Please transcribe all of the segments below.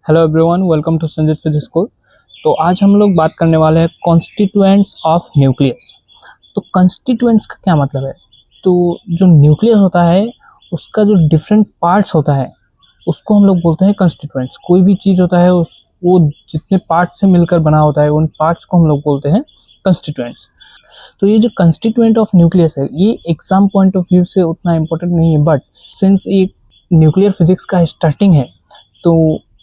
Hello everyone, welcome to Sanjeet physics school. तो आज हम लोग बात करने वाले हैं कॉन्स्टिट्यूएंट्स ऑफ न्यूक्लियस। तो कॉन्स्टिट्यूएंट्स का क्या मतलब है? तो जो न्यूक्लियस होता है उसका जो डिफरेंट पार्ट्स होता है उसको हम लोग बोलते हैं कॉन्स्टिट्यूएंट्स। कोई भी चीज़ होता है वो जितने पार्ट से मिलकर बना होता है उन पार्ट्स को हम लोग बोलते हैं कॉन्स्टिट्यूएंट्स। तो ये जो कॉन्स्टिट्यूएंट ऑफ न्यूक्लियस है ये एग्जाम पॉइंट ऑफ व्यू से उतना इम्पोर्टेंट नहीं है, बट सिंस ये न्यूक्लियर फिजिक्स का स्टार्टिंग है तो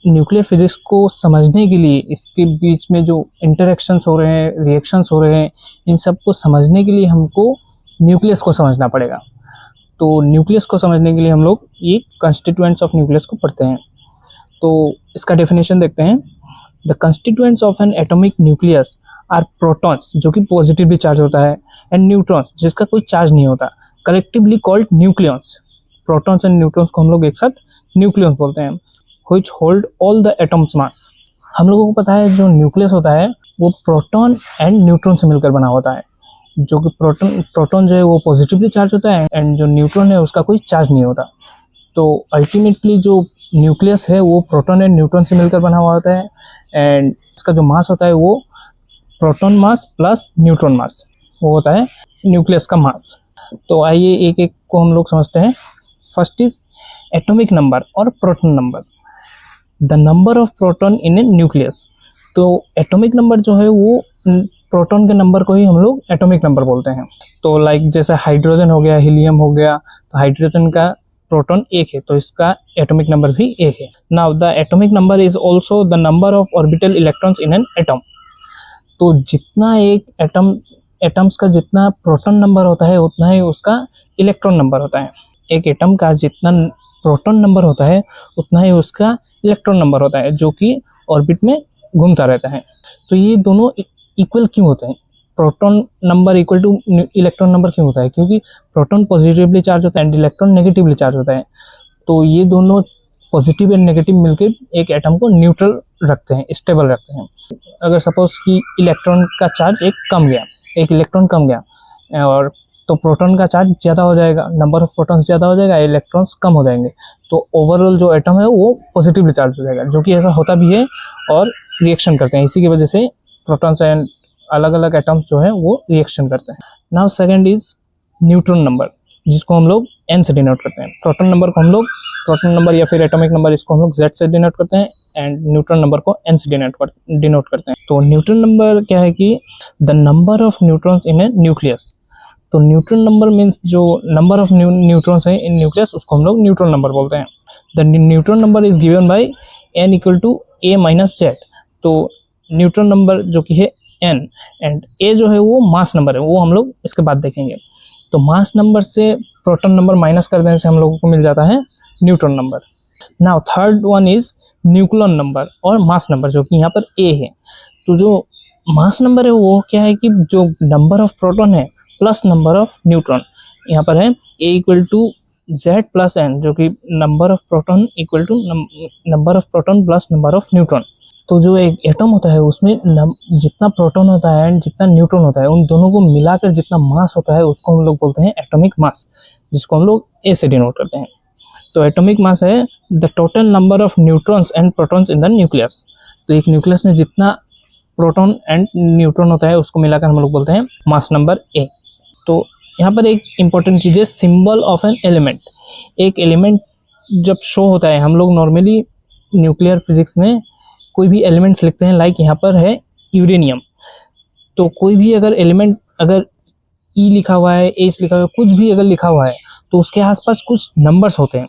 न्यूक्लियर फिजिक्स को समझने के लिए इसके बीच में जो इंटरेक्शंस हो रहे हैं, रिएक्शंस हो रहे हैं, इन सब को समझने के लिए हमको न्यूक्लियस को समझना पड़ेगा। तो न्यूक्लियस को समझने के लिए हम लोग ये कंस्टिट्यूएंट्स ऑफ न्यूक्लियस को पढ़ते हैं। तो इसका डेफिनेशन देखते हैं। The constituents of an atomic nucleus are protons, जो कि पॉजिटिवली चार्ज होता है, एंड न्यूट्रॉन्स, जिसका कोई चार्ज नहीं होता, collectively called nucleons. Protons and neutrons को हम लोग एक साथ न्यूक्लियंस बोलते हैं। which hold all the atoms mass। हम लोगों को पता है जो न्यूक्लियस होता है वो प्रोटॉन एंड न्यूट्रॉन से मिलकर बना होता है। जो कि प्रोटॉन जो है वो पॉजिटिवली चार्ज होता है एंड जो न्यूट्रॉन है उसका कोई चार्ज नहीं होता। तो अल्टीमेटली जो न्यूक्लियस है वो प्रोटॉन एंड न्यूट्रॉन से मिलकर बना हुआ होता है एंड इसका जो मास होता है वो proton mass plus neutron mass, वो होता है न्यूक्लियस का मास। तो आइए एक एक को हम लोग समझते हैं। फर्स्ट इज एटॉमिक नंबर और proton number. The number of proton in A nucleus. तो एटॉमिक नंबर जो है वो प्रोटॉन के नंबर को ही हम लोग एटॉमिक नंबर बोलते हैं। तो लाइक जैसे हाइड्रोजन हो गया, हीलियम हो गया, तो हाइड्रोजन का प्रोटॉन एक है तो इसका एटॉमिक नंबर भी एक है। Now the atomic number is also the number of orbital electrons in an atom. तो जितना एक एटम्स का जितना प्रोटॉन नंबर होता है उतना ही उसका इलेक्ट्रॉन नंबर होता है। एक एटम का जितना प्रोटॉन नंबर होता है उतना ही उसका इलेक्ट्रॉन नंबर होता है, जो कि ऑर्बिट में घूमता रहता है। तो ये दोनों इक्वल क्यों होते हैं? Proton number equal two electron number क्यों होता है? क्योंकि प्रोटॉन पॉजिटिवली चार्ज होता है एंड इलेक्ट्रॉन नेगेटिवली चार्ज होता है। तो ये दोनों पॉजिटिव एंड नेगेटिव मिलकर एक एटम को न्यूट्रल रखते हैं, स्टेबल रखते हैं। अगर सपोज कि इलेक्ट्रॉन का चार्ज एक इलेक्ट्रॉन कम गया और तो प्रोटॉन का चार्ज ज़्यादा हो जाएगा, नंबर ऑफ प्रोटॉन्स ज़्यादा हो जाएगा, इलेक्ट्रॉन्स कम हो जाएंगे, तो ओवरऑल जो एटम है वो पॉजिटिवली चार्ज हो जाएगा, जो कि ऐसा होता भी है और रिएक्शन करते हैं। इसी की वजह से प्रोटॉन्स एंड अलग अलग एटम्स जो है वो रिएक्शन करते हैं। Now second is neutron number, जिसको हम लोग एन से डिनोट करते हैं। प्रोटॉन नंबर को हम लोग प्रोटॉन नंबर या फिर एटॉमिक नंबर इसको हम लोग जेड से डिनोट करते हैं एंड न्यूट्रॉन नंबर को एन से डिनोट करते हैं। तो न्यूट्रॉन नंबर क्या है कि the number of neutrons in A nucleus. तो न्यूट्रॉन नंबर मीन्स जो नंबर ऑफ न्यूट्रॉन्स है इन न्यूक्लियस उसको हम लोग न्यूट्रॉन नंबर बोलते हैं। The neutron number is given by n equal to a minus Z. तो न्यूट्रॉन नंबर जो कि है n एंड a जो है वो मास नंबर है, वो हम लोग इसके बाद देखेंगे। तो मास नंबर से प्रोटॉन नंबर माइनस कर देने से हम लोगों को मिल जाता है neutron number. Now third one is nucleon number और मास नंबर, जो कि यहाँ पर a है। तो जो मास नंबर है वो क्या है कि जो नंबर ऑफ प्रोटॉन है प्लस नंबर ऑफ न्यूट्रॉन, यहाँ पर है a equal to Z plus N, जो कि number of proton equal to number of proton plus number of neutron. तो जो एक एटम होता है उसमें जितना प्रोटॉन होता है एंड जितना न्यूट्रॉन होता है उन दोनों को मिलाकर जितना मास होता है उसको हम लोग बोलते हैं एटॉमिक मास, जिसको हम लोग ए से डिनोट करते हैं। तो एटॉमिक मास है the total number of neutrons and protons in the nucleus. तो एक न्यूक्लियस में जितना प्रोटॉन एंड न्यूट्रॉन होता है उसको मिलाकर हम लोग बोलते हैं मास नंबर ए। तो यहाँ पर एक इम्पॉर्टेंट चीज़ है सिंबल ऑफ एन एलिमेंट। एक एलिमेंट जब शो होता है, हम लोग नॉर्मली न्यूक्लियर फिजिक्स में कोई भी एलिमेंट्स लिखते हैं, लाइक यहाँ पर है यूरेनियम। तो कोई भी अगर एलिमेंट अगर ई लिखा हुआ है, एच लिखा हुआ है, कुछ भी अगर लिखा हुआ है तो उसके आसपास कुछ नंबर्स होते हैं।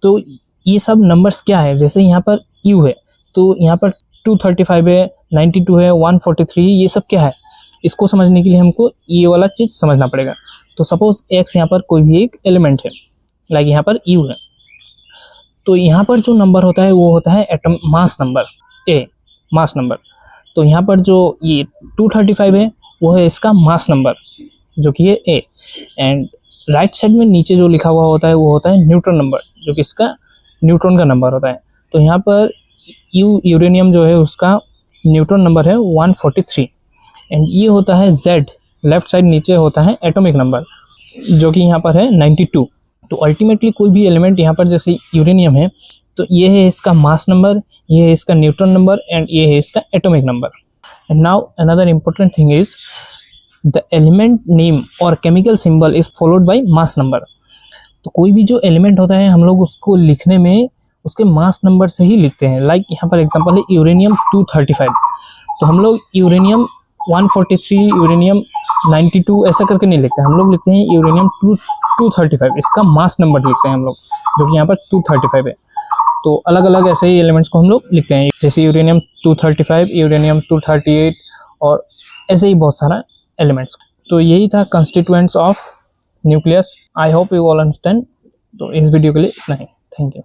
तो ये सब नंबर्स क्या है? जैसे यहाँ पर यू है तो यहाँ पर 235 है, 92 है, 143, ये सब क्या है? इसको समझने के लिए हमको ये वाला चीज़ समझना पड़ेगा। तो सपोज एक्स यहाँ पर कोई भी एक एलिमेंट है, लाइक यहाँ पर यू है, तो यहाँ पर जो नंबर होता है वो होता है atom mass number A, mass number. तो यहाँ पर जो ये 235 है वो है इसका मास नंबर, जो कि है ए। एंड राइट साइड में नीचे जो लिखा हुआ होता है वो होता है न्यूट्रॉन नंबर, जो कि इसका न्यूट्रॉन का नंबर होता है। तो यहाँ पर यूरेनियम जो है उसका न्यूट्रॉन नंबर है 143 एंड ये होता है Z, लेफ्ट साइड नीचे होता है एटॉमिक नंबर, जो कि यहाँ पर है 92। तो अल्टीमेटली कोई भी एलिमेंट यहाँ पर जैसे यूरेनियम है तो ये है इसका मास नंबर, ये है इसका न्यूट्रॉन नंबर एंड ये है इसका atomic number. And now another important thing is the element name और chemical symbol is followed by mass number. तो कोई भी जो एलिमेंट होता है हम लोग उसको लिखने में उसके मास नंबर से ही लिखते हैं। लाइक यहाँ पर एग्जांपल है यूरेनियम 235, तो हम लोग यूरेनियम 143, यूरेनियम 92 ऐसा करके नहीं लिखते हैं, हम लोग लिखते हैं यूरेनियम 235, इसका मास नंबर लिखते हैं हम लोग, जो कि यहाँ पर 235 है। तो अलग अलग ऐसे ही एलिमेंट्स को हम लोग लिखते हैं, जैसे यूरेनियम 235, यूरेनियम 238 और ऐसे ही बहुत सारा एलिमेंट्स। तो यही था constituents of nucleus. I hope you all understand. तो इस वीडियो के लिए इतना ही, थैंक यू।